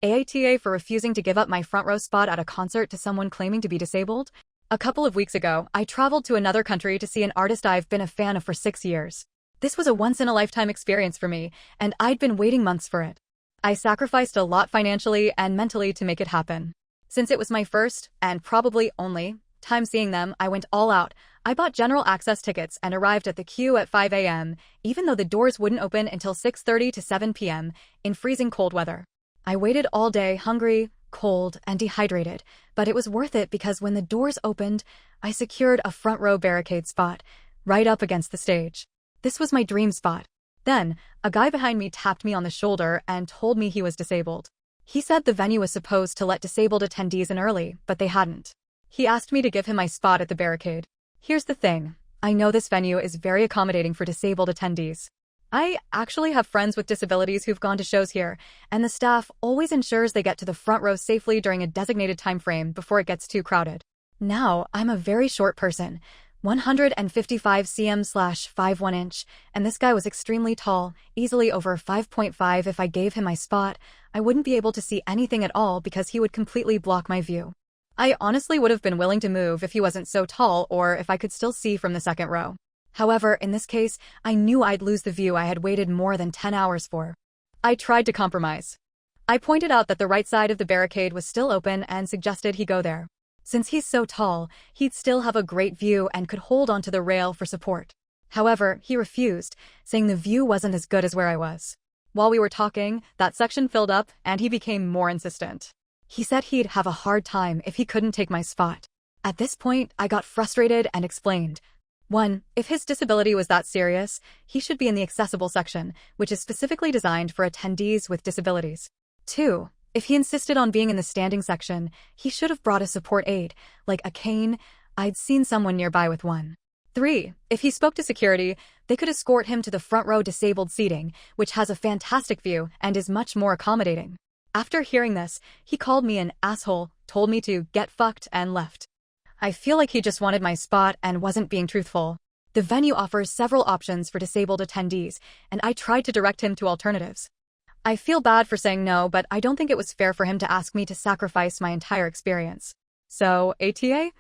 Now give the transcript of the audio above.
Aita for refusing to give up my front row spot at a concert to someone claiming to be disabled? A couple of weeks ago, I traveled to another country to see an artist I've been a fan of for 6 years. This was a once-in-a-lifetime experience for me, and I'd been waiting months for it. I sacrificed a lot financially and mentally to make it happen. Since it was my first, and probably only, time seeing them, I went all out. I bought general access tickets and arrived at the queue at 5 a.m., even though the doors wouldn't open until 6:30 to 7 p.m., in freezing cold weather. I waited all day, hungry, cold, and dehydrated, but it was worth it because when the doors opened, I secured a front row barricade spot, right up against the stage. This was my dream spot. Then, a guy behind me tapped me on the shoulder and told me he was disabled. He said the venue was supposed to let disabled attendees in early, but they hadn't. He asked me to give him my spot at the barricade. Here's the thing. I know this venue is very accommodating for disabled attendees. I actually have friends with disabilities who've gone to shows here, and the staff always ensures they get to the front row safely during a designated time frame before it gets too crowded. Now, I'm a very short person, 155 cm/51 inch, and this guy was extremely tall, easily over 5.5. If I gave him my spot, I wouldn't be able to see anything at all because he would completely block my view. I honestly would have been willing to move if he wasn't so tall or if I could still see from the second row. However, in this case, I knew I'd lose the view I had waited more than 10 hours for. I tried to compromise. I pointed out that the right side of the barricade was still open and suggested he go there. Since he's so tall, he'd still have a great view and could hold onto the rail for support. However, he refused, saying the view wasn't as good as where I was. While we were talking, that section filled up and he became more insistent. He said he'd have a hard time if he couldn't take my spot. At this point, I got frustrated and explained. 1. If his disability was that serious, he should be in the accessible section, which is specifically designed for attendees with disabilities. 2. If he insisted on being in the standing section, he should have brought a support aid, like a cane. I'd seen someone nearby with one. 3. If he spoke to security, they could escort him to the front row disabled seating, which has a fantastic view and is much more accommodating. After hearing this, he called me an asshole, told me to get fucked, and left. I feel like he just wanted my spot and wasn't being truthful. The venue offers several options for disabled attendees, and I tried to direct him to alternatives. I feel bad for saying no, but I don't think it was fair for him to ask me to sacrifice my entire experience. So, ATA?